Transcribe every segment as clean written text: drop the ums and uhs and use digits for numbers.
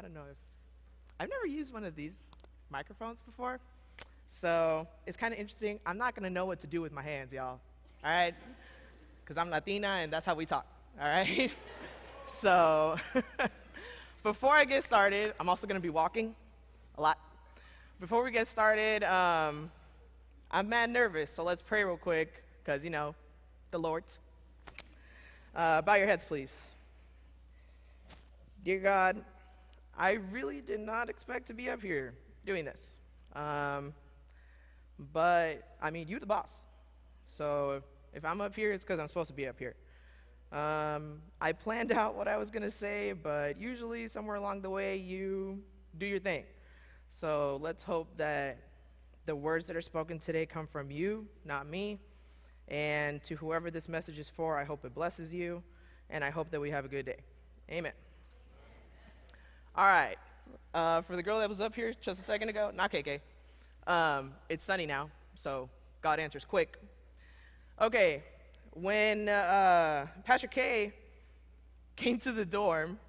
don't know if I've never used one of these microphones before, so it's kind of interesting. I'm not going to know what to do with my hands, y'all, all right? Because I'm Latina, and that's how we talk, all right? So before I get started, I'm also going to be walking a lot. Before we get started, I'm mad nervous, so let's pray real quick, because, the Lord's. Bow your heads, please. Dear God, I really did not expect to be up here doing this. But, you're the boss. So if I'm up here, it's because I'm supposed to be up here. I planned out what I was going to say, but usually somewhere along the way, you do your thing. So let's hope that the words that are spoken today come from you, not me. And to whoever this message is for, I hope it blesses you, and I hope that we have a good day. Amen. All right. For the girl that was up here just a second ago, not KK. It's sunny now, so God answers quick. Okay. When Pastor K came to the dorm,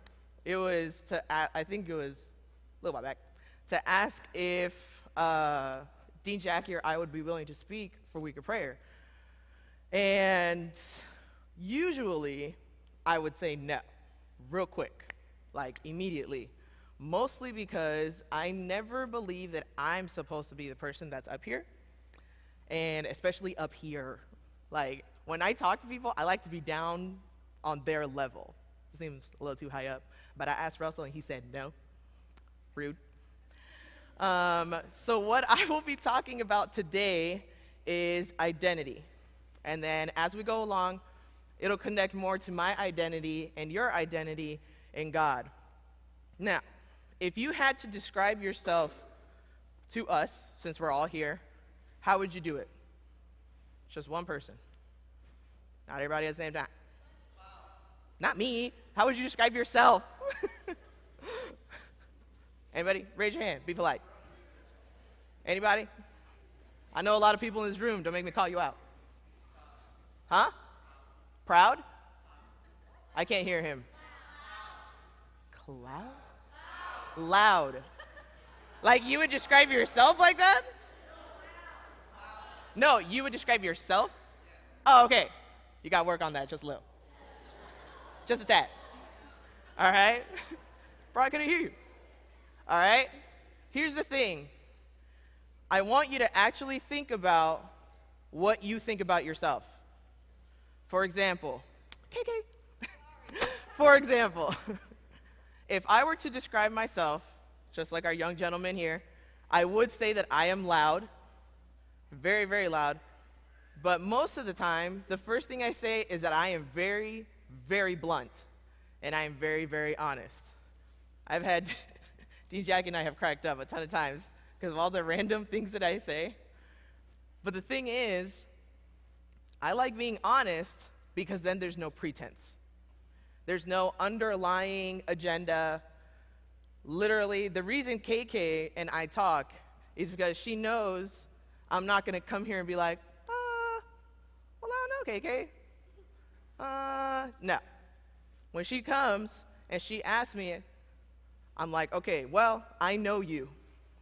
it was I think it was a little while back, to ask if Dean Jackie or I would be willing to speak for Week of Prayer. And usually, I would say no, real quick, like immediately. Mostly because I never believe that I'm supposed to be the person that's up here, and especially up here. Like, when I talk to people, I like to be down on their level. It seems a little too high up. But I asked Russell, and he said no. Rude. So what I will be talking about today is identity. And then as we go along, it'll connect more to my identity and your identity in God. Now, if you had to describe yourself to us, since we're all here, how would you do it? Just one person. Not everybody at the same time. Wow. Not me. How would you describe yourself? Anybody? Raise your hand. Be polite. Anybody? I know a lot of people in this room. Don't make me call you out. Huh? Proud? I can't hear him. Cloud? Loud. Like you would describe yourself like that? No, you would describe yourself? Oh, okay. You got to work on that just a little. Just a tad. All right? Bro, I couldn't hear you. All right? Here's the thing. I want you to actually think about what you think about yourself. For example, for example, if I were to describe myself, just like our young gentleman here, I would say that I am loud, very, very loud, but most of the time, the first thing I say is that I am very, very blunt, and I am very, very honest. I've had, Dean Jackie and I have cracked up a ton of times because of all the random things that I say. But the thing is, I like being honest because then there's no pretense. There's no underlying agenda. Literally, the reason KK and I talk is because she knows I'm not going to come here and be like, well, I don't know, KK. No. When she comes and she asks me, I'm like, okay, well, I know you.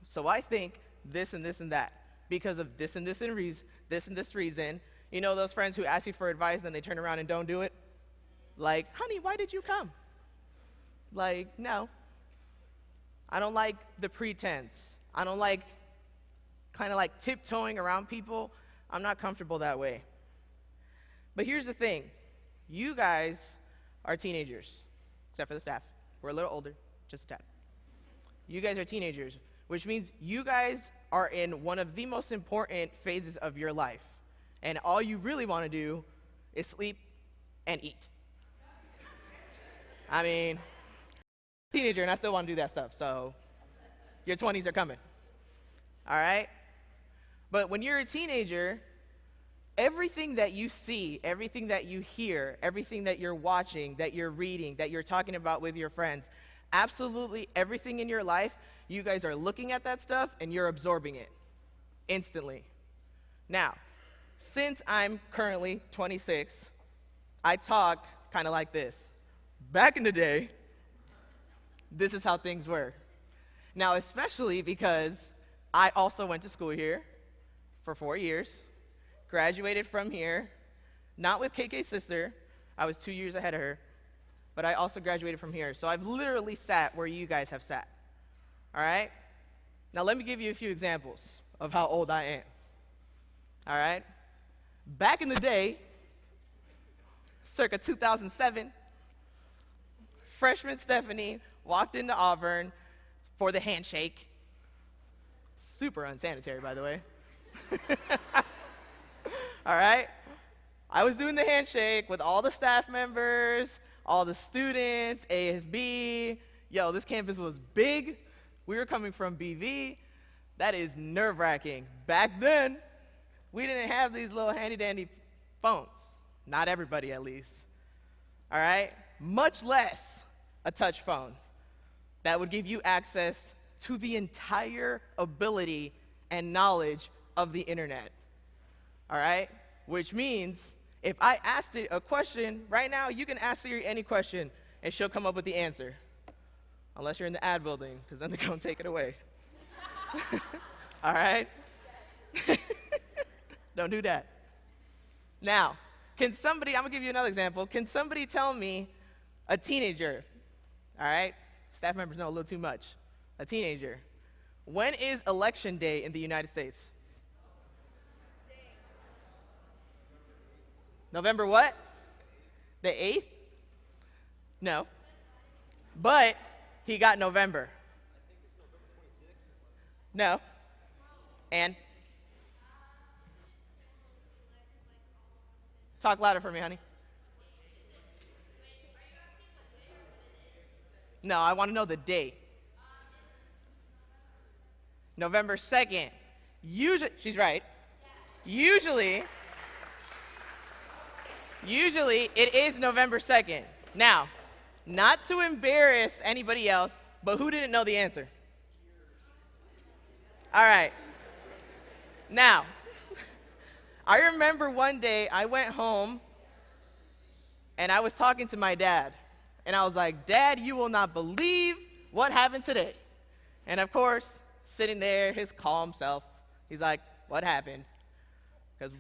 So I think this and this and that because of this and this and this reason. You know those friends who ask you for advice and then they turn around and don't do it? Like, honey, why did you come? Like, no. I don't like the pretense. I don't like kind of like tiptoeing around people. I'm not comfortable that way. But here's the thing. You guys are teenagers, except for the staff. We're a little older, just a tad. You guys are teenagers, which means you guys are in one of the most important phases of your life. And all you really want to do is sleep and eat. Teenager, and I still want to do that stuff, so your 20s are coming. All right? But when you're a teenager, everything that you see, everything that you hear, everything that you're watching, that you're reading, that you're talking about with your friends, absolutely everything in your life, you guys are looking at that stuff and you're absorbing it instantly. Now, since I'm currently 26, I talk kind of like this. Back in the day, this is how things were. Now, especially because I also went to school here for 4 years, graduated from here, not with KK's sister. I was 2 years ahead of her, but I also graduated from here. So I've literally sat where you guys have sat. All right? Now, let me give you a few examples of how old I am. All right? Back in the day, circa 2007, freshman Stephanie walked into Auburn for the handshake. Super unsanitary, by the way. All right? I was doing the handshake with all the staff members, all the students, ASB. Yo, this campus was big. We were coming from BV. That is nerve-wracking. Back then, we didn't have these little handy-dandy phones. Not everybody, at least. All right? Much less a touch phone that would give you access to the entire ability and knowledge of the internet. All right? Which means if I asked it a question, right now you can ask Siri any question and she'll come up with the answer. Unless you're in the ad building, because then they're going to take it away. All right? Don't do that. Now, can somebody, I'm going to give you another example. Can somebody tell me, a teenager, all right? Staff members know a little too much. A teenager. When is Election Day in the United States? November what? The 8th? No. But he got November. No. And? Talk louder for me, honey. No, I want to know the date. November 2nd. Usually, she's right. Usually it is November 2nd. Now, not to embarrass anybody else, but who didn't know the answer? All right. Now, I remember one day I went home and I was talking to my dad. And I was like, Dad, you will not believe what happened today. And of course, sitting there, his calm self, he's like, what happened? Because,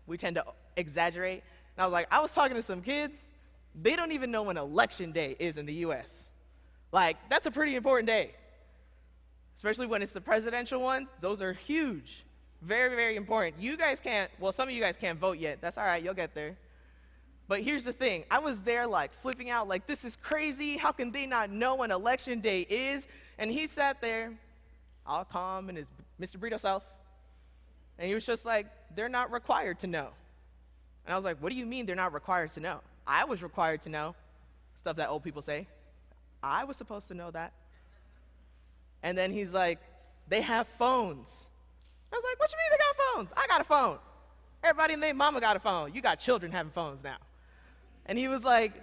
we tend to exaggerate. And I was like, I was talking to some kids. They don't even know when Election Day is in the U.S. Like, that's a pretty important day. Especially when it's the presidential ones. Those are huge. Very, very important. You guys can't, well, some of you guys can't vote yet. That's all right. You'll get there. But here's the thing. I was there, like, flipping out, like, this is crazy. How can they not know when Election Day is? And he sat there, all calm in his Mr. Brito self. And he was just like, they're not required to know. And I was like, what do you mean they're not required to know? I was required to know stuff that old people say. I was supposed to know that. And then he's like, they have phones. I was like, what you mean they got phones? I got a phone. Everybody and their mama got a phone. You got children having phones now. And he was like,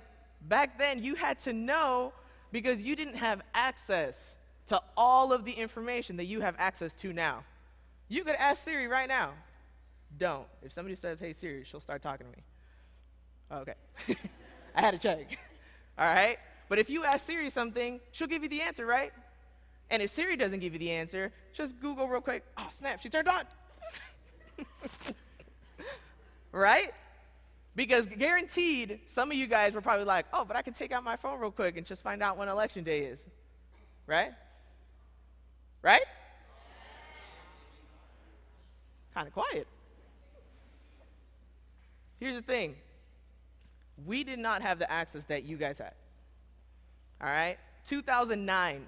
back then you had to know because you didn't have access to all of the information that you have access to now. You could ask Siri right now. Don't. If somebody says, hey, Siri, she'll start talking to me. Okay. I had to check. All right? But if you ask Siri something, she'll give you the answer, right? And if Siri doesn't give you the answer, just Google real quick. Oh, snap, she turned on. Right? Because guaranteed, some of you guys were probably like, oh, but I can take out my phone real quick and just find out when Election Day is. Right? Right? Kind of quiet. Here's the thing. We did not have the access that you guys had. All right? 2009.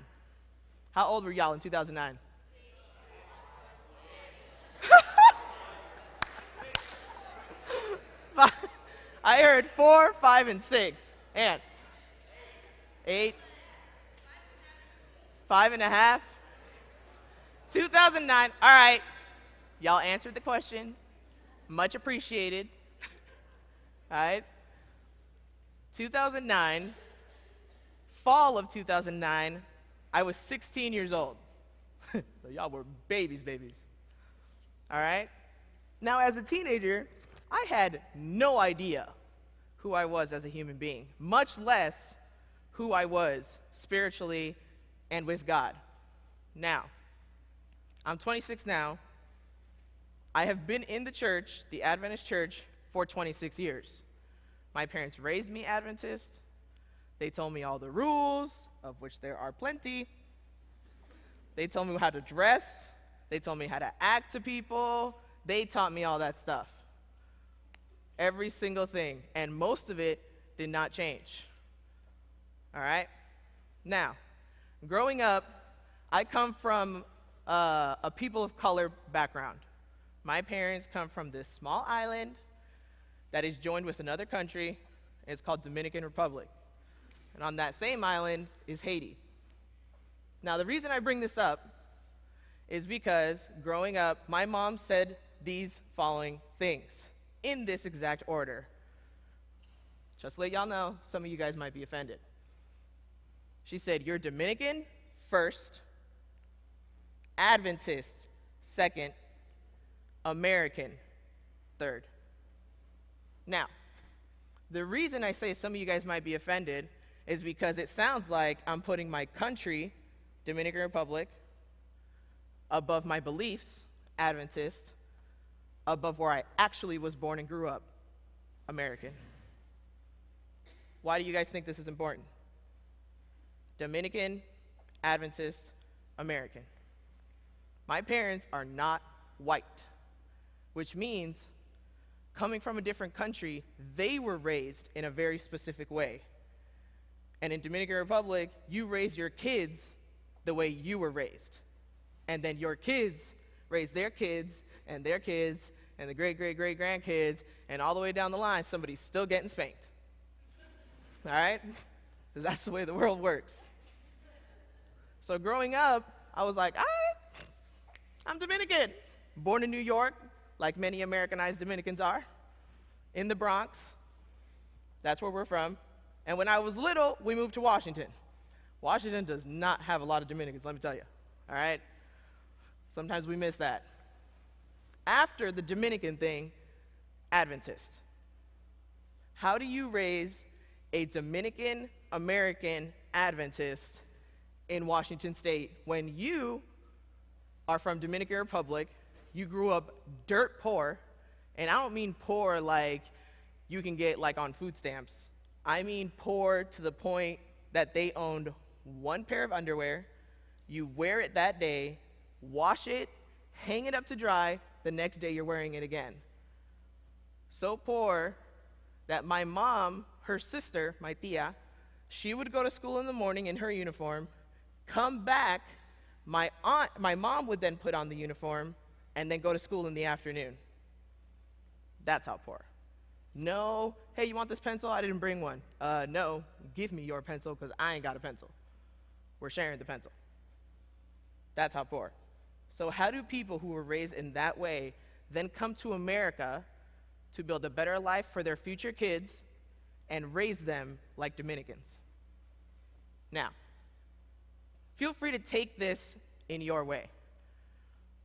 How old were y'all in 2009? I heard 4, 5, and 6. And 8, 5.5. 2009. All right. Y'all answered the question. Much appreciated. All right. 2009. Fall of 2009. I was 16 years old. So y'all were babies. All right? Now, as a teenager, I had no idea who I was as a human being, much less who I was spiritually and with God. Now, I'm 26 now. I have been in the church, the Adventist church, for 26 years. My parents raised me Adventist. They told me all the rules, of which there are plenty. They told me how to dress. They told me how to act to people. They taught me all that stuff. Every single thing. And most of it did not change. All right? Now, growing up, I come from a people of color background. My parents come from this small island that is joined with another country. It's called Dominican Republic. And on that same island is Haiti. Now, the reason I bring this up is because growing up, my mom said these following things in this exact order. Just to let y'all know, some of you guys might be offended. She said, "You're Dominican first, Adventist second, American third." Now, the reason I say some of you guys might be offended is because it sounds like I'm putting my country, Dominican Republic, above my beliefs, Adventist, above where I actually was born and grew up, American. Why do you guys think this is important? Dominican, Adventist, American. My parents are not white, which means coming from a different country, they were raised in a very specific way. And in Dominican Republic, you raise your kids the way you were raised. And then your kids raise their kids, and the great-great-great-grandkids, and all the way down the line, somebody's still getting spanked. All right? Because that's the way the world works. So growing up, I was like, all right, I'm Dominican. Born in New York, like many Americanized Dominicans are, in the Bronx. That's where we're from. And when I was little, we moved to Washington. Washington does not have a lot of Dominicans, let me tell you. All right? Sometimes we miss that. After the Dominican thing, Adventist. How do you raise a Dominican American Adventist in Washington State when you are from Dominican Republic, you grew up dirt poor, and I don't mean poor like you can get like on food stamps. I mean poor to the point that they owned one pair of underwear, you wear it that day, wash it, hang it up to dry, the next day you're wearing it again. So poor that my mom, her sister, my tia, she would go to school in the morning in her uniform, come back, my mom would then put on the uniform, and then go to school in the afternoon. That's how poor. No, hey, you want this pencil? I didn't bring one. No, give me your pencil because I ain't got a pencil. We're sharing the pencil. That's how poor. So how do people who were raised in that way then come to America to build a better life for their future kids and raise them like Dominicans? Now, feel free to take this in your way.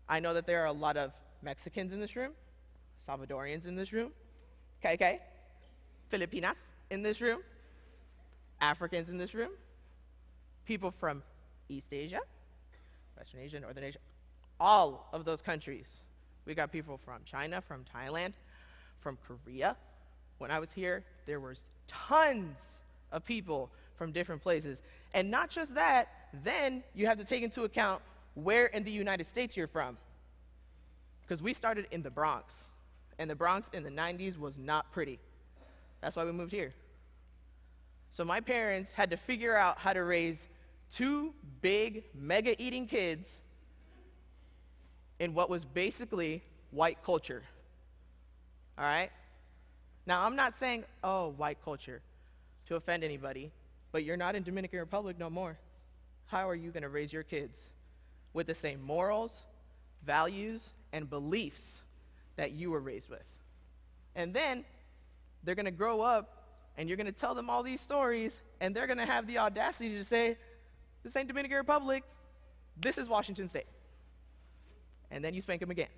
I know that there are a lot of Mexicans in this room, Salvadorians in this room, KK, Filipinas in this room, Africans in this room, people from East Asia, Western Asia, Northern Asia, all of those countries. We got people from China, from Thailand, from Korea. When I was here, there was tons of people from different places. And not just that, then you have to take into account where in the United States you're from. Because we started in the Bronx. And the Bronx in the 90s was not pretty. That's why we moved here. So my parents had to figure out how to raise two big, mega-eating kids in what was basically white culture. All right? Now, I'm not saying, oh, white culture, to offend anybody, but you're not in Dominican Republic no more. How are you going to raise your kids with the same morals, values, and beliefs that you were raised with? And then they're going to grow up, and you're going to tell them all these stories, and they're going to have the audacity to say, this ain't Dominican Republic, this is Washington State. And then you spank them again.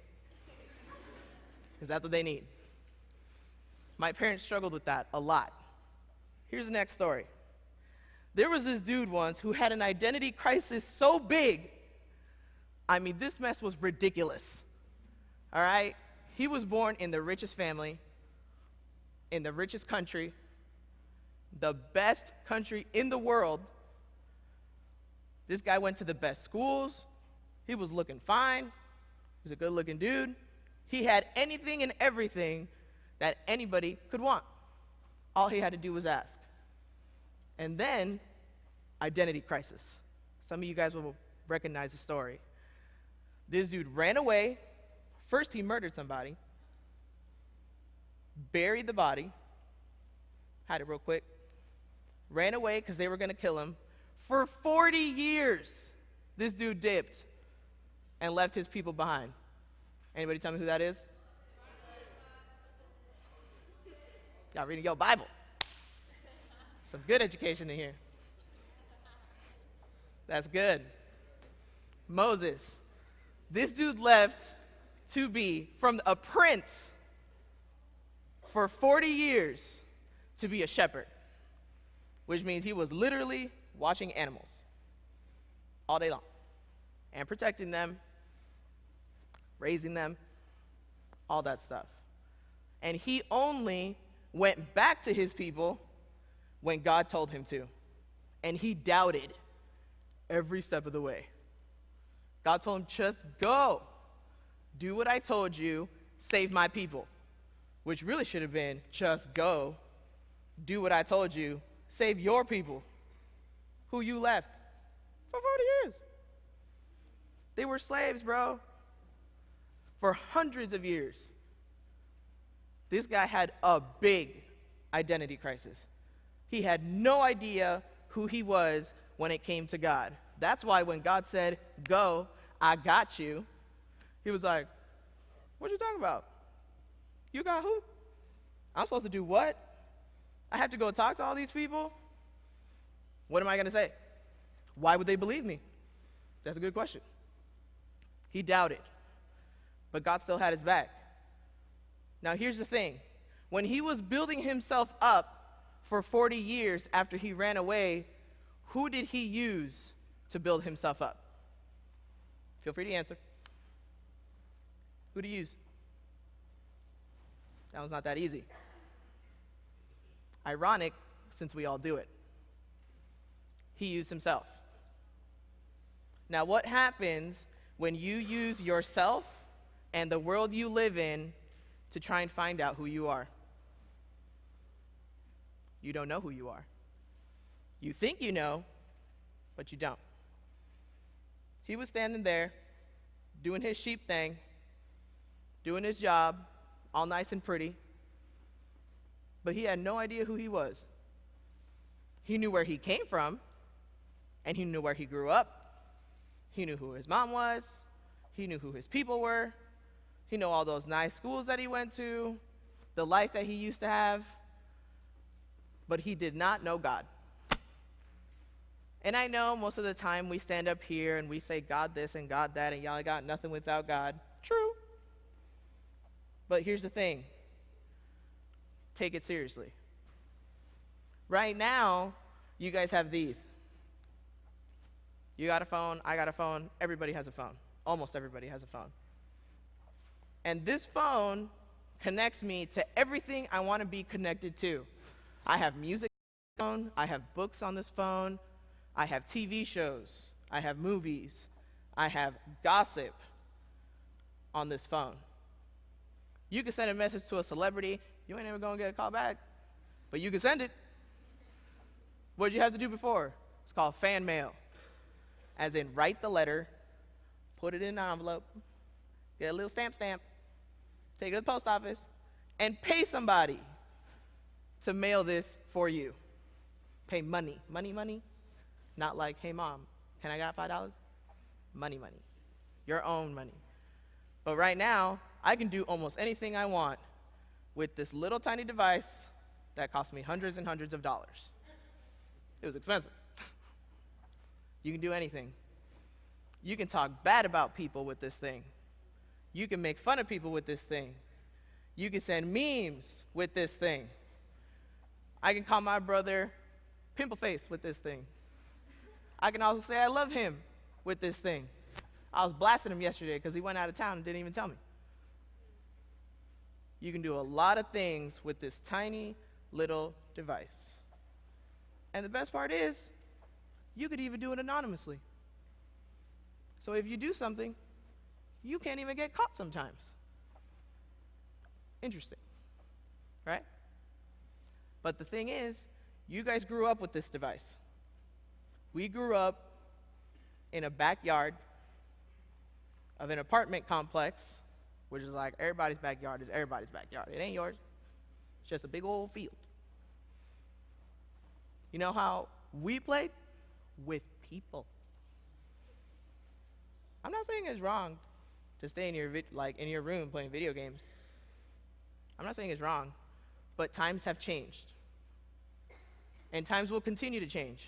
Because that's what they need. My parents struggled with that a lot. Here's the next story. There was this dude once who had an identity crisis so big. I mean, this mess was ridiculous. All right? He was born in the richest family, in the richest country, the best country in the world. This guy went to the best schools. He was looking fine. He was a good-looking dude. He had anything and everything that anybody could want. All he had to do was ask. And then, identity crisis. Some of you guys will recognize the story. This dude ran away. First, he murdered somebody, buried the body, hide it real quick, ran away because they were going to kill him. For 40 years, this dude dipped and left his people behind. Anybody tell me who that is? Y'all reading your Bible. Some good education in here. That's good. Moses. This dude left to be from a prince for 40 years to be a shepherd, which means he was literally watching animals all day long and protecting them, raising them, all that stuff. And he only went back to his people when God told him to. And he doubted every step of the way. God told him, just go. Do what I told you, save my people. Which really should have been, just go. Do what I told you, save your people, who you left for 40 years. They were slaves, bro, for hundreds of years. This guy had a big identity crisis. He had no idea who he was when it came to God. That's why when God said, go, I got you, he was like, what you talking about? You got who? I'm supposed to do what? I have to go talk to all these people? What am I going to say? Why would they believe me? That's a good question. He doubted, but God still had his back. Now here's the thing. When he was building himself up for 40 years after he ran away, who did he use to build himself up? Feel free to answer. Who to use? That was not that easy. Ironic, since we all do it. He used himself. Now, what happens when you use yourself and the world you live in to try and find out who you are? You don't know who you are. You think you know, but you don't. He was standing there, doing his sheep thing, doing his job, all nice and pretty, but he had no idea who he was. He knew where he came from, and he knew where he grew up. He knew who his mom was. He knew who his people were. He knew all those nice schools that he went to, the life that he used to have, but he did not know God. And I know most of the time we stand up here and we say God this and God that, and y'all got nothing without God. True. But here's the thing. Take it seriously. Right now, you guys have these. You got a phone, I got a phone, everybody has a phone. Almost everybody has a phone. And this phone connects me to everything I want to be connected to. I have music on this phone, I have books on this phone, I have TV shows, I have movies, I have gossip on this phone. You can send a message to a celebrity, you ain't ever gonna get a call back, but you can send it. What did you have to do before? It's called fan mail. As in, write the letter, put it in an envelope, get a little stamp, take it to the post office, and pay somebody to mail this for you. Pay money. Money. Not like, hey, mom, can I got $5? Money. Your own money. But right now, I can do almost anything I want with this little tiny device that cost me hundreds and hundreds of dollars. It was expensive. You can do anything. You can talk bad about people with this thing. You can make fun of people with this thing. You can send memes with this thing. I can call my brother Pimple Face with this thing. I can also say I love him with this thing. I was blasting him yesterday because he went out of town and didn't even tell me. You can do a lot of things with this tiny little device. And the best part is, you could even do it anonymously. So if you do something, you can't even get caught sometimes. Interesting, right? But the thing is, you guys grew up with this device. We grew up in a backyard of an apartment complex, which is like everybody's backyard is everybody's backyard. It ain't yours. It's just a big old field. You know how we played? With people. I'm not saying it's wrong to stay in your in your room playing video games. I'm not saying it's wrong, but times have changed. And times will continue to change.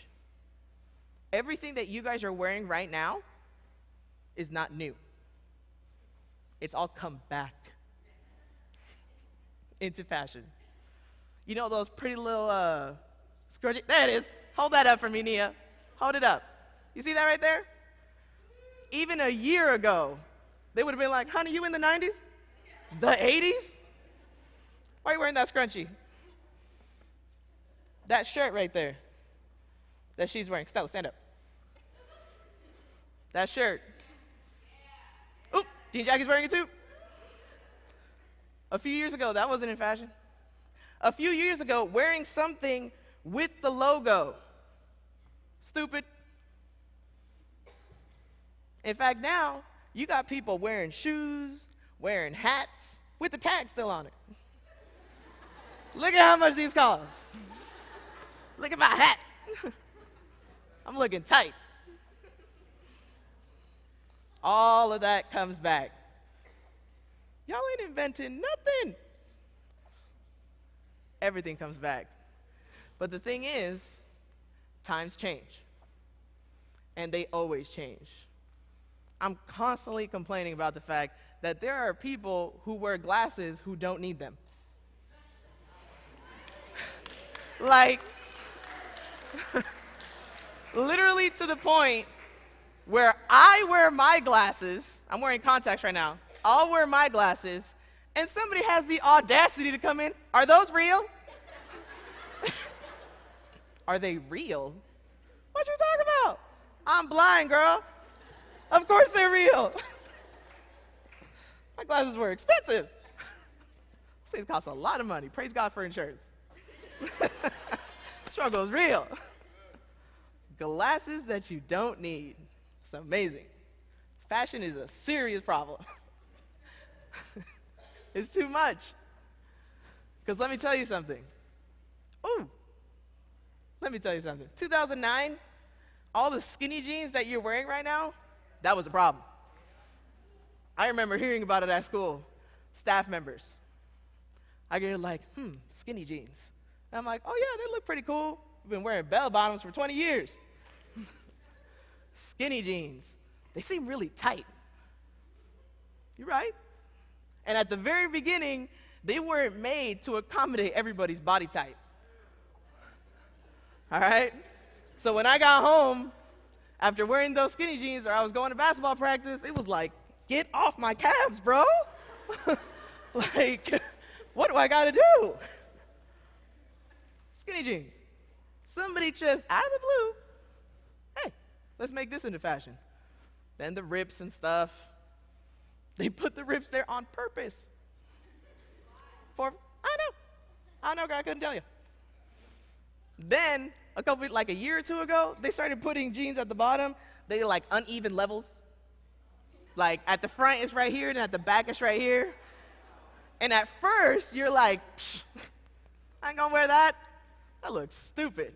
Everything that you guys are wearing right now is not new. It's all come back into fashion. You know those pretty little scrunchie? There it is. Hold that up for me, Nia. Hold it up. You see that right there? Even a year ago, they would have been like, honey, you in the 90s? The 80s? Why are you wearing that scrunchie? That shirt right there that she's wearing. Stella, stand up. That shirt. Oop, Dean Jackie's wearing it too. A few years ago, that wasn't in fashion. A few years ago, wearing something with the logo. Stupid. In fact, now, you got people wearing shoes, wearing hats, with the tag still on it. Look at how much these cost. Look at my hat. I'm looking tight. All of that comes back. Y'all ain't inventing nothing. Everything comes back. But the thing is, times change. And they always change. I'm constantly complaining about the fact that there are people who wear glasses who don't need them. Like, literally to the point where I wear my glasses, I'm wearing contacts right now, I'll wear my glasses, and somebody has the audacity to come in, are those real? Are they real? What you talking about? I'm blind, girl. Of course they're real. My glasses were expensive. These things cost a lot of money. Praise God for insurance. Struggle is real. Glasses that you don't need. It's amazing. Fashion is a serious problem. It's too much. Because let me tell you something. Let me tell you something. 2009, all the skinny jeans that you're wearing right now, that was a problem. I remember hearing about it at school. Staff members. I get like, skinny jeans. And I'm like, oh yeah, they look pretty cool. We've been wearing bell bottoms for 20 years. Skinny jeans. They seem really tight. You're right. And at the very beginning, they weren't made to accommodate everybody's body type. All right? So when I got home, after wearing those skinny jeans or I was going to basketball practice, it was like, get off my calves, bro. Like, what do I got to do? Skinny jeans. Somebody just, out of the blue, hey, let's make this into fashion. Then the rips and stuff. They put the rips there on purpose. I know, girl, I couldn't tell you. Then, like a year or two ago, they started putting jeans at the bottom. They like uneven levels. Like at the front it's right here, and at the back it's right here. And at first, you're like, I ain't gonna wear that. That looks stupid.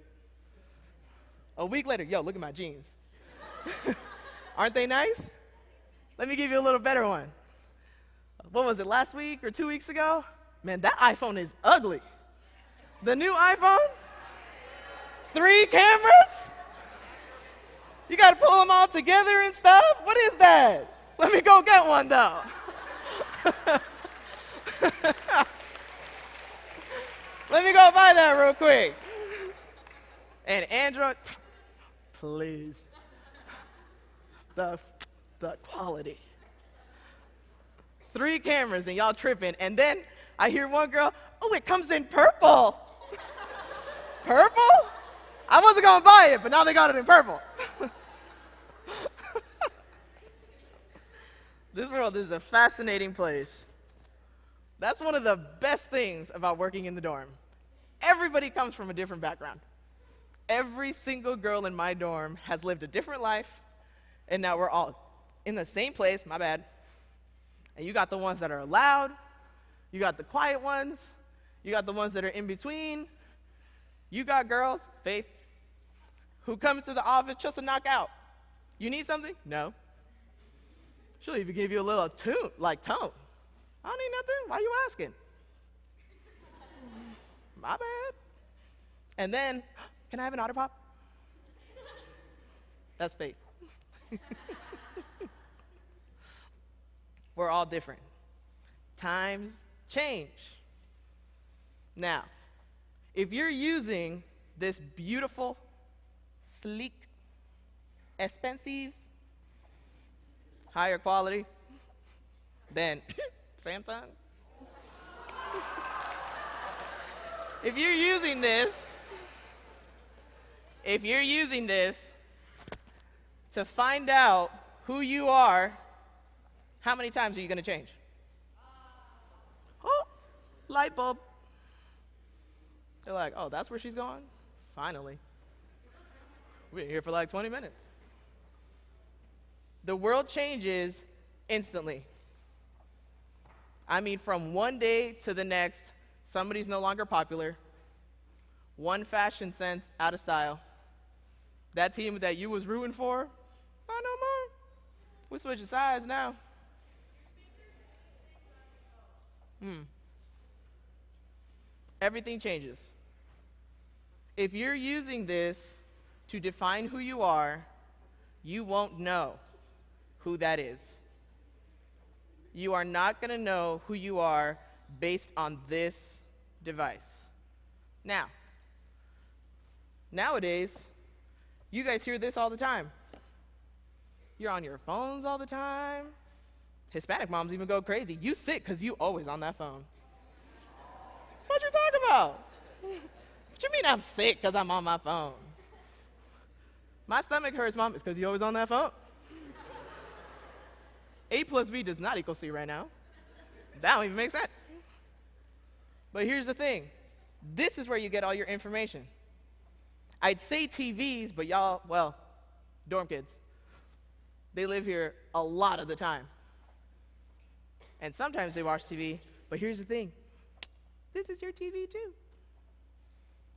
A week later, yo, look at my jeans. Aren't they nice? Let me give you a little better one. What was it, last week or 2 weeks ago? Man, that iPhone is ugly. The new iPhone? 3 cameras? You got to pull them all together and stuff? What is that? Let me go get one, though. Let me go buy that real quick. And Android, please. The quality. 3 cameras and y'all tripping. And then I hear one girl, oh, it comes in purple. Purple? I wasn't going to buy it, but now they got it in purple. This world is a fascinating place. That's one of the best things about working in the dorm. Everybody comes from a different background. Every single girl in my dorm has lived a different life, and now we're all in the same place, my bad. And you got the ones that are loud, you got the quiet ones, you got the ones that are in between. You got girls, Faith, who come into the office just to knock out. You need something? No. She'll even give you a little tone. I don't need nothing. Why you asking? My bad. And then, can I have an otter pop? That's Faith. We're all different. Times change. Now, if you're using this beautiful, sleek, expensive, higher quality than Samsung, if you're using this to find out who you are, how many times are you going to change? Oh, light bulb. They're like, oh, that's where she's going? Finally. We've been here for like 20 minutes. The world changes instantly. I mean, from one day to the next, somebody's no longer popular. One fashion sense out of style. That team that you was rooting for, not no more. We're switching sides now. Everything changes. If you're using this to define who you are, you won't know who that is. You are not going to know who you are based on this device. Now, nowadays, you guys hear this all the time. You're on your phones all the time. Hispanic moms even go crazy. You sick because you always on that phone. What you talking about? What you mean I'm sick because I'm on my phone? My stomach hurts, Mom. It's because you always on that phone. A plus B does not equal C right now. That don't even make sense. But here's the thing. This is where you get all your information. I'd say TVs, but y'all, well, dorm kids, they live here a lot of the time. And sometimes they watch TV, but here's the thing. This is your TV too.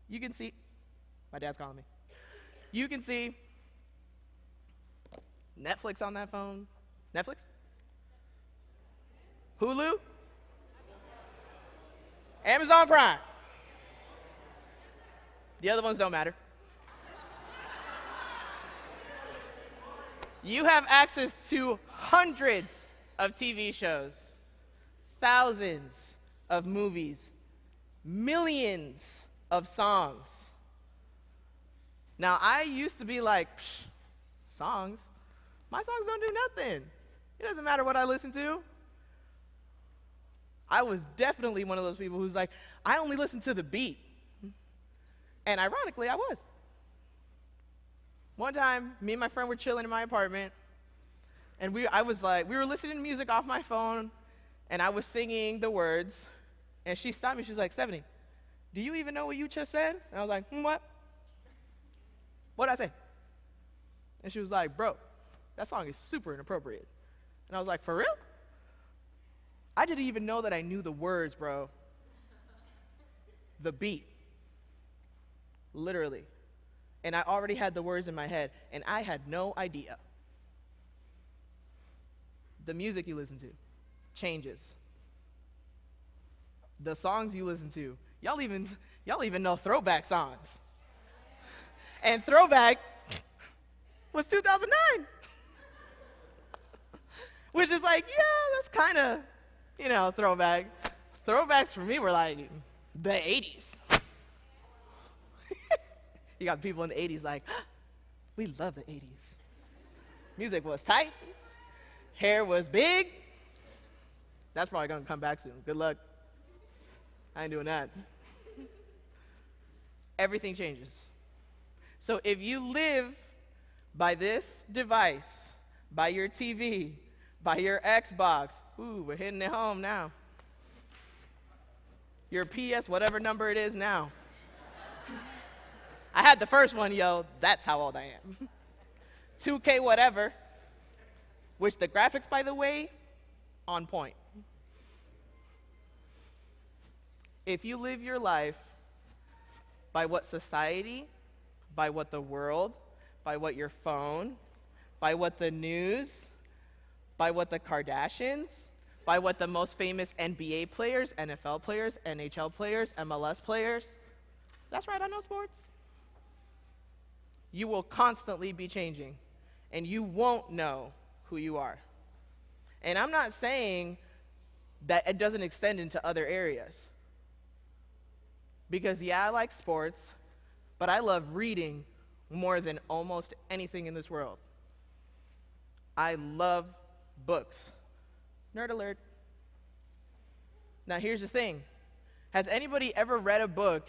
You can see, my dad's calling me. You can see Netflix on that phone. Netflix? Hulu? Amazon Prime. The other ones don't matter. You have access to hundreds of TV shows, thousands of movies, millions of songs. Now, I used to be like, songs? My songs don't do nothing. It doesn't matter what I listen to. I was definitely one of those people who's like, I only listen to the beat. And ironically, I was. One time, me and my friend were chilling in my apartment, and we were listening to music off my phone, and I was singing the words, and she stopped me. She was like, Stephanie, do you even know what you just said? And I was like, what? What did I say? And she was like, bro, that song is super inappropriate. And I was like, for real? I didn't even know that I knew the words, bro. The beat. Literally. And I already had the words in my head, and I had no idea. The music you listen to changes. The songs you listen to, y'all even know throwback songs. And throwback was 2009. Which is like, yeah, that's kind of, throwback. Throwbacks for me were like the 80s. You got people in the 80s like, we love the 80s. Music was tight. Hair was big. That's probably going to come back soon. Good luck. I ain't doing that. Everything changes. So if you live by this device, by your TV, by your Xbox, ooh, we're hitting it home now. Your PS, whatever number it is now. I had the first one, yo. That's how old I am. 2K whatever, which the graphics, by the way, on point. If you live your life by what society, by what the world, by what your phone, by what the news, by what the Kardashians, by what the most famous NBA players, NFL players, NHL players, MLS players, that's right, I know sports. You will constantly be changing, and you won't know who you are. And I'm not saying that it doesn't extend into other areas. Because, yeah, I like sports, but I love reading more than almost anything in this world. I love books. Nerd alert. Now, here's the thing. Has anybody ever read a book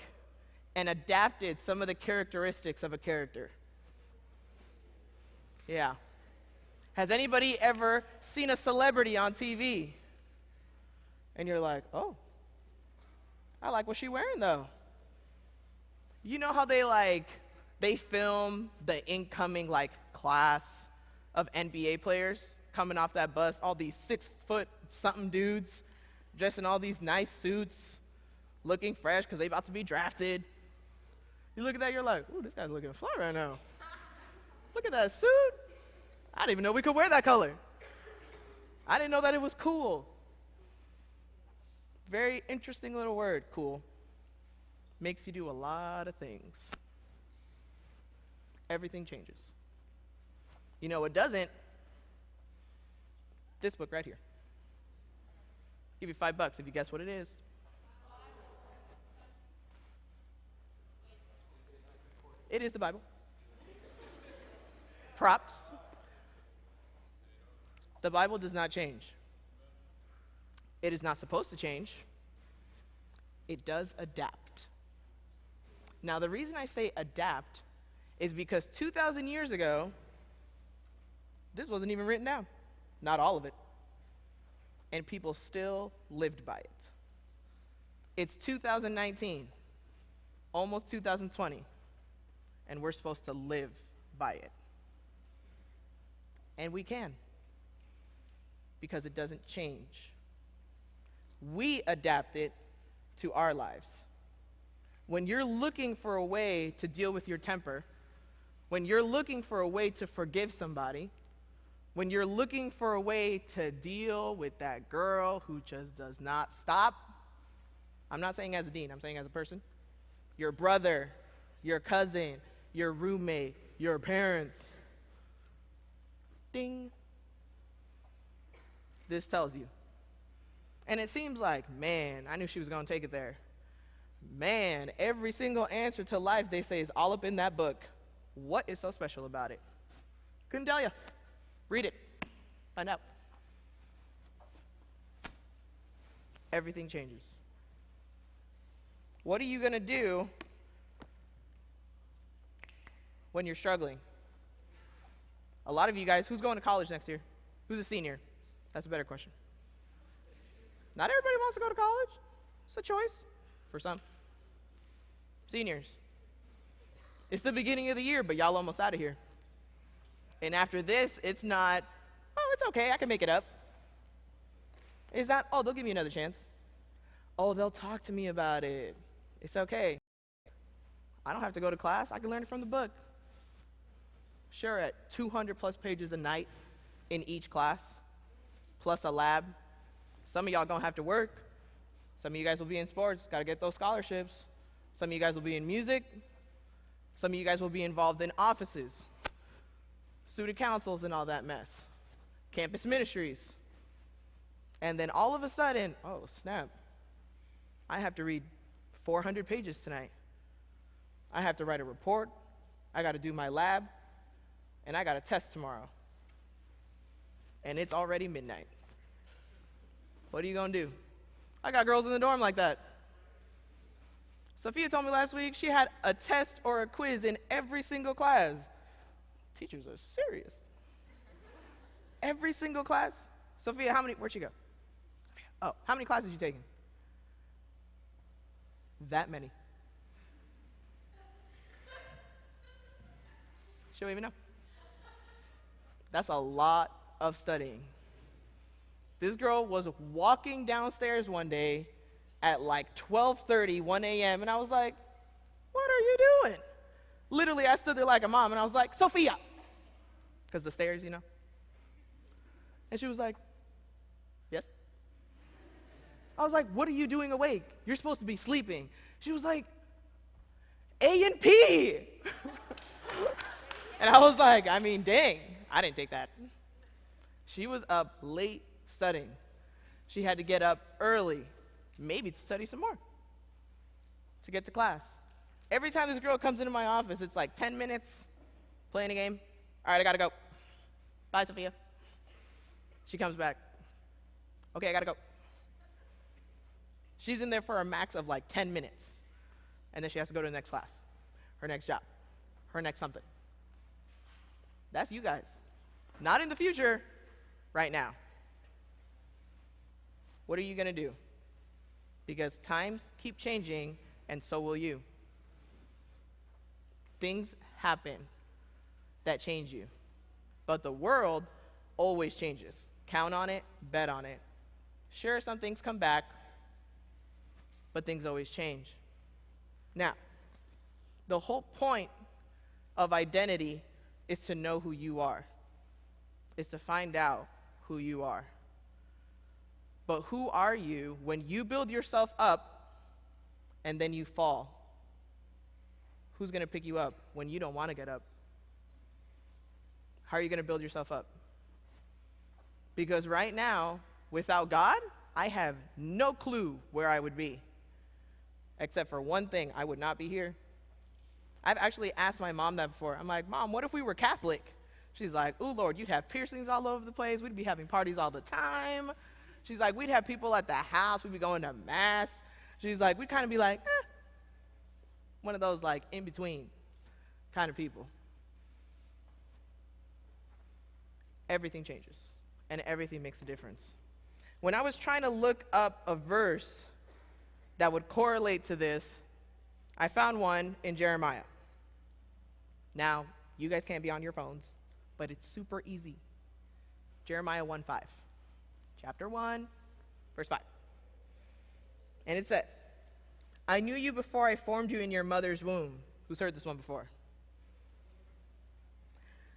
and adapted some of the characteristics of a character? Yeah. Has anybody ever seen a celebrity on TV? And you're like, oh, I like what she's wearing, though. You know how they film the incoming, class of NBA players coming off that bus, all these 6-foot-something dudes dressed in all these nice suits, looking fresh because they about to be drafted. You look at that, you're like, ooh, this guy's looking fly right now. Look at that suit. I didn't even know we could wear that color. I didn't know that it was cool. Very interesting little word, cool. Makes you do a lot of things. Everything changes. You know what doesn't? This book right here. Give you $5 if you guess what it is. It is the Bible. Props. The Bible does not change. It is not supposed to change. It does adapt. Now, the reason I say adapt is because 2,000 years ago, this wasn't even written down. Not all of it. And people still lived by it. It's 2019, almost 2020, and we're supposed to live by it. And we can, because it doesn't change. We adapt it to our lives. When you're looking for a way to deal with your temper, when you're looking for a way to forgive somebody, when you're looking for a way to deal with that girl who just does not stop, I'm not saying as a dean, I'm saying as a person, your brother, your cousin, your roommate, your parents, ding, this tells you. And it seems like, man, I knew she was going to take it there. Man, every single answer to life, they say, is all up in that book. What is so special about it? Couldn't tell you. Read it. Find out. Everything changes. What are you going to do when you're struggling? A lot of you guys, who's going to college next year? Who's a senior? That's a better question. Not everybody wants to go to college. It's a choice for some. Seniors. It's the beginning of the year, but y'all almost out of here. And after this, it's not, oh, it's okay, I can make it up. It's not, oh, they'll give me another chance. Oh, they'll talk to me about it. It's okay. I don't have to go to class. I can learn it from the book. Sure, at 200 plus pages a night in each class, plus a lab. Some of y'all gonna have to work. Some of you guys will be in sports, gotta get those scholarships. Some of you guys will be in music. Some of you guys will be involved in offices, student councils and all that mess, campus ministries. And then all of a sudden, oh snap, I have to read 400 pages tonight. I have to write a report, I gotta do my lab, and I got a test tomorrow. and it's already midnight. What are you going to do? I got girls in the dorm like that. Sophia told me last week she had a test or a quiz in every single class. Teachers are serious. Every single class. Sophia, where'd she go? Sophia, oh, how many classes you taking? That many. She don't even know. That's a lot of studying. This girl was walking downstairs one day at like 12:30, 1 a.m., and I was like, what are you doing? Literally, I stood there like a mom, and I was like, Sophia, because the stairs, you know. And she was like, yes. I was like, what are you doing awake? You're supposed to be sleeping. She was like, A and P. And I was like, dang, I didn't take that. She was up late studying. She had to get up early, maybe to study some more, to get to class. Every time this girl comes into my office, it's like 10 minutes, playing a game. All right, I gotta go. Bye, Sophia. She comes back. Okay, I gotta go. She's in there for a max of like 10 minutes. And then she has to go to the next class, her next job, her next something. That's you guys. Not in the future, right now. What are you gonna do? Because times keep changing, and so will you. Things happen that change you. But the world always changes. Count on it, bet on it. Sure, some things come back, but things always change. Now, the whole point of identity is to know who you are, is to find out who you are. But who are you when you build yourself up and then you fall? Who's going to pick you up when you don't want to get up? How are you going to build yourself up? Because right now, without God, I have no clue where I would be. Except for one thing, I would not be here. I've actually asked my mom that before. I'm like, Mom, what if we were Catholic? She's like, ooh, Lord, you'd have piercings all over the place. We'd be having parties all the time. She's like, we'd have people at the house. We'd be going to mass. She's like, we'd kind of be like, one of those like in-between kind of people. Everything changes, and everything makes a difference. When I was trying to look up a verse that would correlate to this, I found one in Jeremiah. Now, you guys can't be on your phones, but it's super easy. Jeremiah 1:5. Chapter 1, verse 5. And it says, I knew you before I formed you in your mother's womb. Who's heard this one before?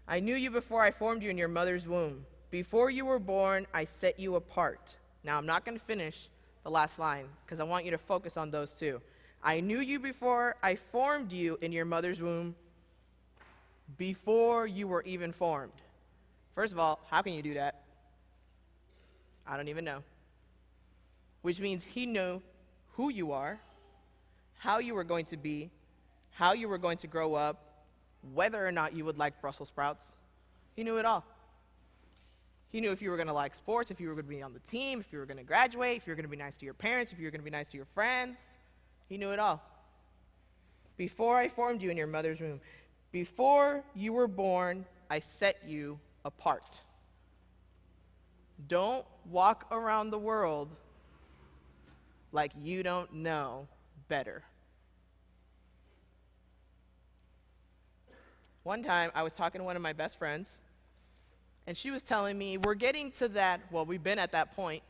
I knew you before I formed you in your mother's womb. Before you were born, I set you apart. Now, I'm not going to finish the last line because I want you to focus on those two. I knew you before I formed you in your mother's womb, before you were even formed. First of all, how can you do that? I don't even know. Which means he knew who you are, how you were going to be, how you were going to grow up, whether or not you would like Brussels sprouts. He knew it all. He knew if you were going to like sports, if you were going to be on the team, if you were going to graduate, if you were going to be nice to your parents, if you were going to be nice to your friends. He knew it all. Before I formed you in your mother's womb, before you were born, I set you apart. Don't walk around the world like you don't know better. One time, I was talking to one of my best friends, and she was telling me, we're getting to that, well, we've been at that point,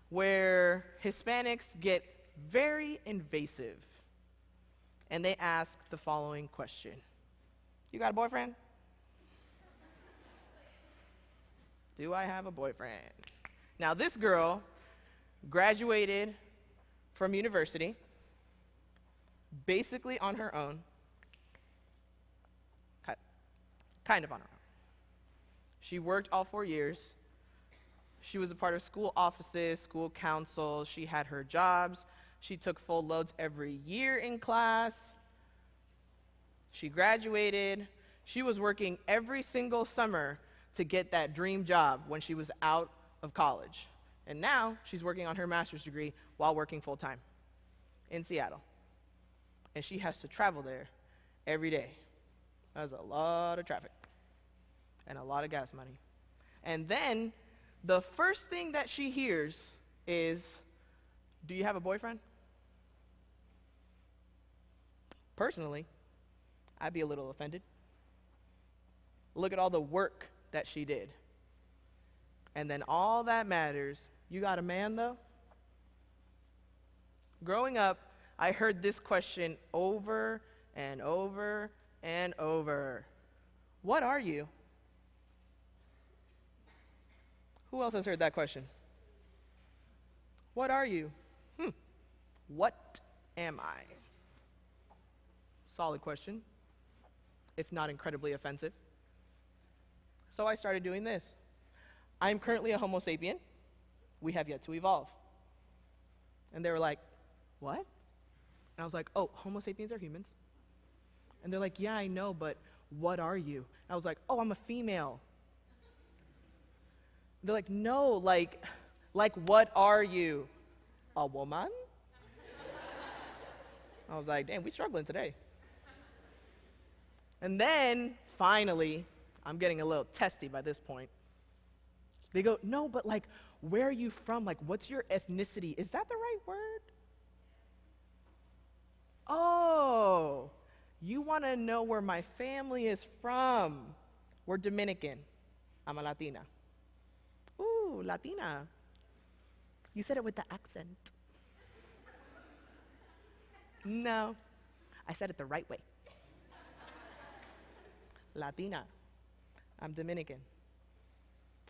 where Hispanics get very invasive, and they ask the following question. You got a boyfriend? Do I have a boyfriend? Now, this girl graduated from university basically on her own, kind of on her own. She worked all 4 years. She was a part of school offices, school councils. She had her jobs. She took full loads every year in class. She graduated. She was working every single summer to get that dream job when she was out of college. And now she's working on her master's degree while working full-time in Seattle. And she has to travel there every day. That's a lot of traffic and a lot of gas money. And then the first thing that she hears is, "Do you have a boyfriend?" Personally, I'd be a little offended. Look at all the work that she did. And then all that matters, you got a man though? Growing up, I heard this question over and over and over. What are you? Who else has heard that question? What are you? What am I? Solid question, if not incredibly offensive. So I started doing this. I'm currently a Homo sapien. We have yet to evolve. And they were like, "What?" And I was like, "Oh, Homo sapiens are humans." And they're like, "Yeah, I know, but what are you?" And I was like, "Oh, I'm a female." They're like, "No, like what are you? A woman?" I was like, "Damn, we struggling today." And then, finally, I'm getting a little testy by this point. They go, "No, but like, where are you from? Like, what's your ethnicity? Is that the right word?" "Oh, you want to know where my family is from? We're Dominican. I'm a Latina." "Ooh, Latina. You said it with the accent." "No, I said it the right way. Latina. I'm Dominican."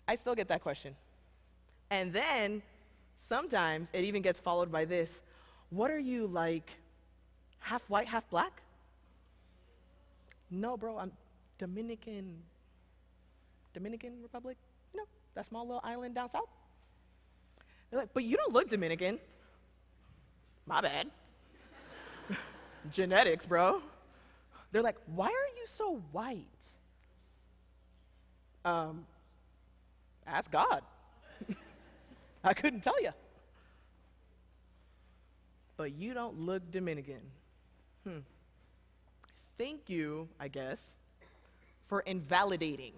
I still get that question. And then, sometimes it even gets followed by this: "What are you, like, half white, half black?" "No, bro, I'm Dominican. Dominican Republic, you know, that small little island down south." They're like, "But you don't look Dominican." "My bad." Genetics, bro. They're like, "Why are you so white?" Ask God. I couldn't tell you. "But you don't look Dominican." Thank you, I guess, for invalidating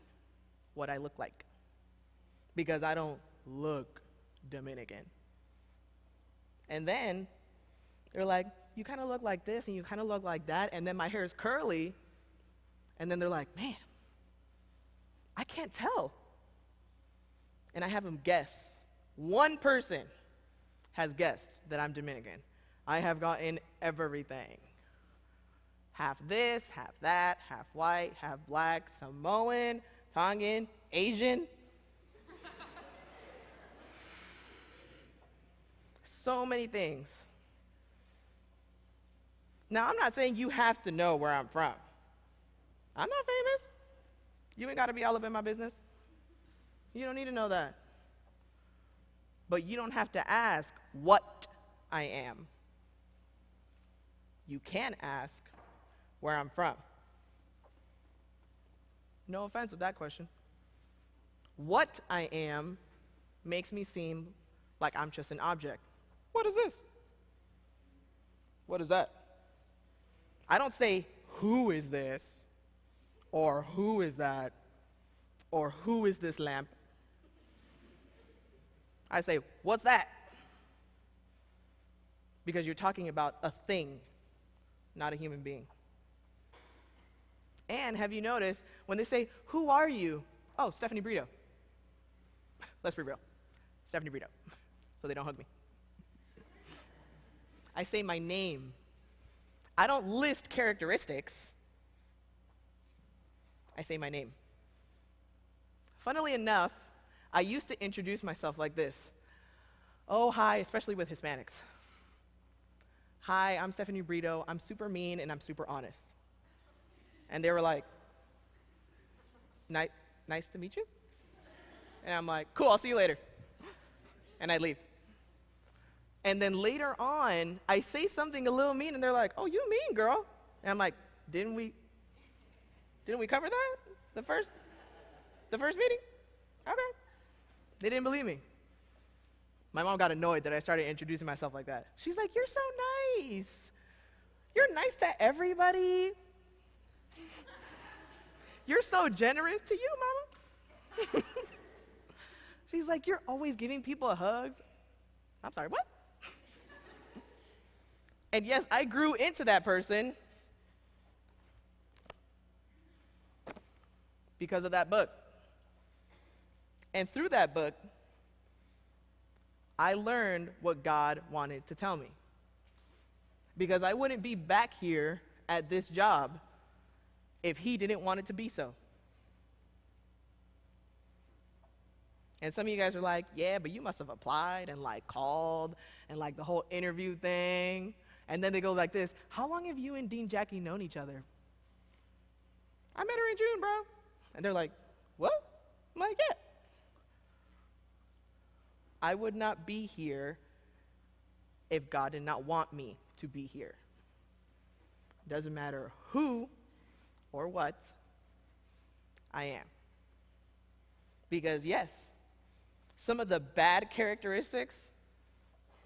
what I look like, because I don't look Dominican. And then they're like, "You kind of look like this and you kind of look like that," and then my hair is curly, and then they're like, "Man, I can't tell." And I have them guess. One person has guessed that I'm Dominican. I have gotten everything. Half this, half that, half white, half black, Samoan, Tongan, Asian. So many things. Now, I'm not saying you have to know where I'm from. I'm not famous. You ain't got to be all up in my business. You don't need to know that. But you don't have to ask what I am. You can ask where I'm from. No offense with that question. What I am makes me seem like I'm just an object. What is this? What is that? I don't say, "Who is this?" or "Who is that?" or "Who is this lamp?" I say, "What's that?" Because you're talking about a thing, not a human being. And have you noticed, when they say, "Who are you?" "Oh, Stephanie Brito." Let's be real. Stephanie Brito. So they don't hug me. I say my name. I don't list characteristics. I say my name. Funnily enough, I used to introduce myself like this. "Oh, hi," especially with Hispanics. "Hi, I'm Stephanie Brito. I'm super mean and I'm super honest." And they were like, nice to meet you." And I'm like, "Cool, I'll see you later." And I leave. And then later on, I say something a little mean and they're like, "Oh, you mean, girl." And I'm like, didn't we cover that? The first? The first meeting? Okay. They didn't believe me. My mom got annoyed that I started introducing myself like that. She's like, you're so nice. You're nice to everybody. You're so generous to you, Mama. She's like, you're always giving people hugs. I'm sorry, what? And yes, I grew into that person because of that book. And through that book, I learned what God wanted to tell me. Because I wouldn't be back here at this job if he didn't want it to be so. And some of you guys are like, yeah, but you must have applied and like called and like the whole interview thing. And then they go like this, how long have you and Dean Jackie known each other? I met her in June, bro. And they're like, what? I'm like, yeah. I would not be here if God did not want me to be here. Doesn't matter who or what, I am. Because yes, some of the bad characteristics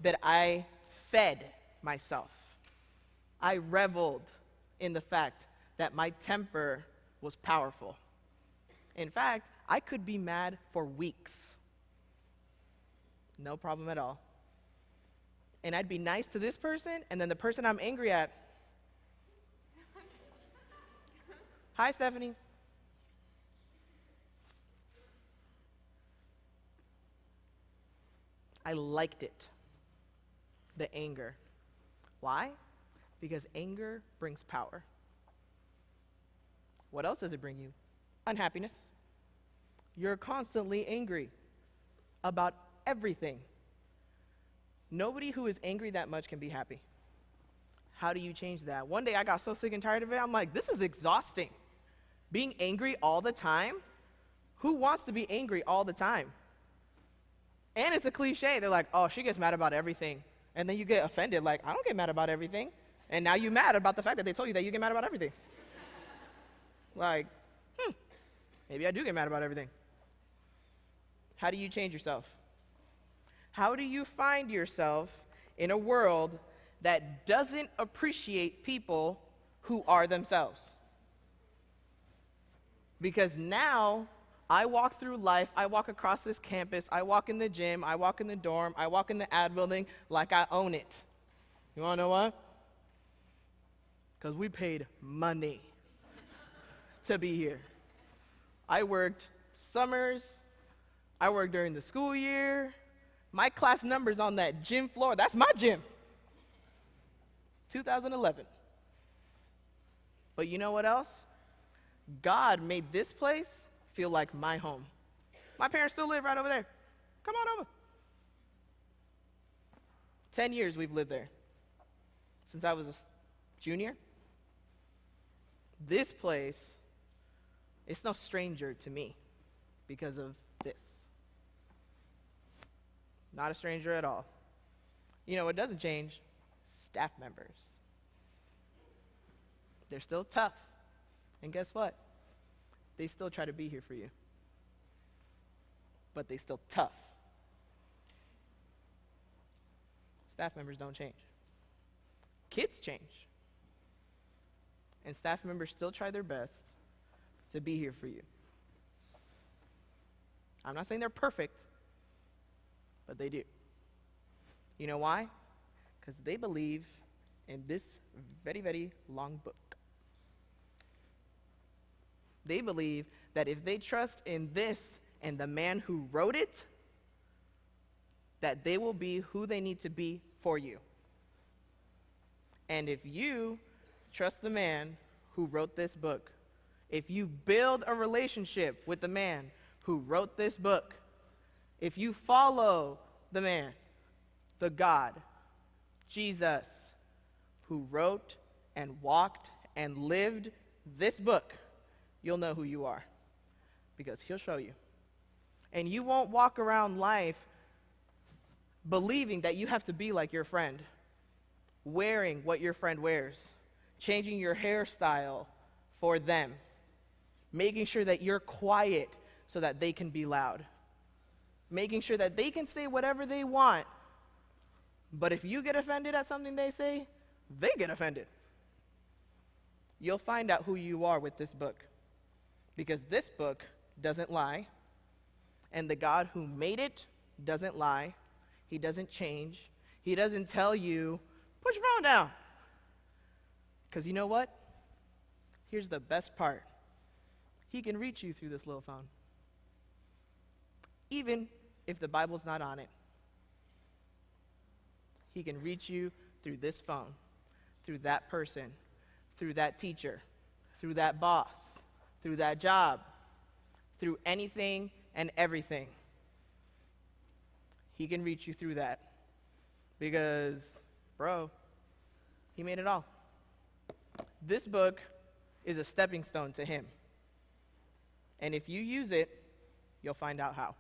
that I fed myself, I reveled in the fact that my temper was powerful. In fact, I could be mad for weeks. No problem at all. And I'd be nice to this person, and then the person I'm angry at, hi, Stephanie. I liked it, the anger. Why? Because anger brings power. What else does it bring you? Unhappiness. You're constantly angry about everything. Nobody who is angry that much can be happy. How do you change that? One day I got so sick and tired of it, I'm like, this is exhausting. Being angry all the time? Who wants to be angry all the time? And it's a cliche. They're like, oh, she gets mad about everything. And then you get offended, like, I don't get mad about everything. And now you're mad about the fact that they told you that you get mad about everything. Like, maybe I do get mad about everything. How do you change yourself? How do you find yourself in a world that doesn't appreciate people who are themselves? Because now I walk through life, I walk across this campus, I walk in the gym, I walk in the dorm, I walk in the ad building like I own it. You wanna know why? Because we paid money to be here. I worked summers, I worked during the school year. My class numbers on that gym floor, that's my gym. 2011. But you know what else? God made this place feel like my home. My parents still live right over there. Come on over. 10 years we've lived there. Since I was a junior. This place, it's no stranger to me because of this. Not a stranger at all. You know what doesn't change? Staff members. They're still tough. And guess what? They still try to be here for you. But they still tough. Staff members don't change. Kids change. And staff members still try their best to be here for you. I'm not saying they're perfect, but they do. You know why? Because they believe in this very, very long book. They believe that if they trust in this and the man who wrote it, that they will be who they need to be for you. And if you trust the man who wrote this book, if you build a relationship with the man who wrote this book, if you follow the man, the God, Jesus, who wrote and walked and lived this book, you'll know who you are because he'll show you. And you won't walk around life believing that you have to be like your friend, wearing what your friend wears, changing your hairstyle for them, making sure that you're quiet so that they can be loud, making sure that they can say whatever they want. But if you get offended at something they say, they get offended. You'll find out who you are with this book, because this book doesn't lie, and the God who made it doesn't lie. He doesn't change. He doesn't tell you, put your phone down. Because you know what? Here's the best part. He can reach you through this little phone, even if the Bible's not on it. He can reach you through this phone, through that person, through that teacher, through that boss, through that job, through anything and everything. He can reach you through that because, bro, he made it all. This book is a stepping stone to him. And if you use it, you'll find out how.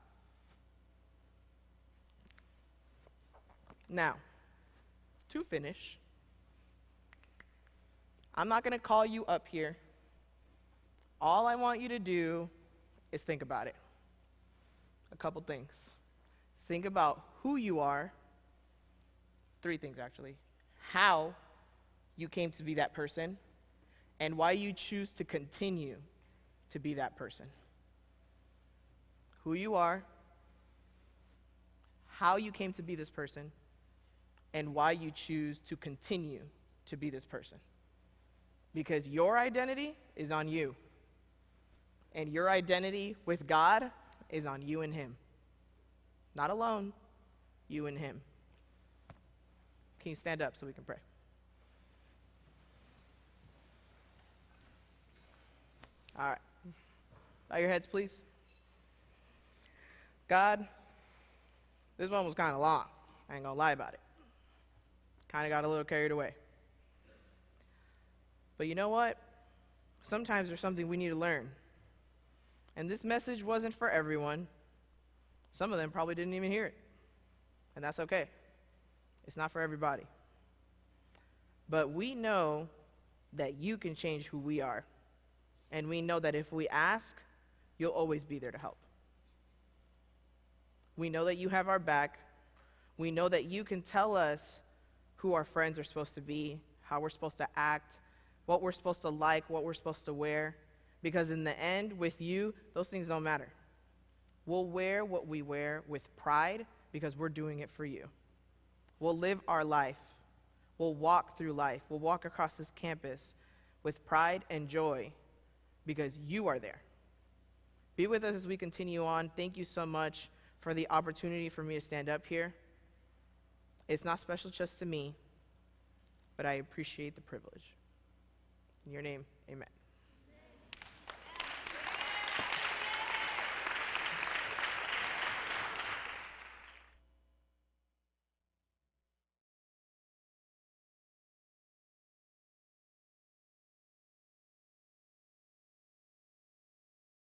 Now, to finish, I'm not going to call you up here. All I want you to do is think about it. A couple things. Think about who you are. 3 things, actually. How you came to be that person, and why you choose to continue to be that person. Who you are, how you came to be this person, and why you choose to continue to be this person. Because your identity is on you, and your identity with God is on you and him. Not alone, you and him. Can you stand up so we can pray? All right. Bow your heads, please. God, this one was kind of long. I ain't going to lie about it. Kind of got a little carried away. But you know what? Sometimes there's something we need to learn. And this message wasn't for everyone. Some of them probably didn't even hear it. And that's okay. It's not for everybody. But we know that you can change who we are. And we know that if we ask, you'll always be there to help. We know that you have our back. We know that you can tell us who our friends are supposed to be, how we're supposed to act, what we're supposed to like, what we're supposed to wear. Because in the end, with you, those things don't matter. We'll wear what we wear with pride because we're doing it for you. We'll live our life. We'll walk through life. We'll walk across this campus with pride and joy because you are there. Be with us as we continue on. Thank you so much for the opportunity for me to stand up here. It's not special just to me, but I appreciate the privilege. In your name, amen.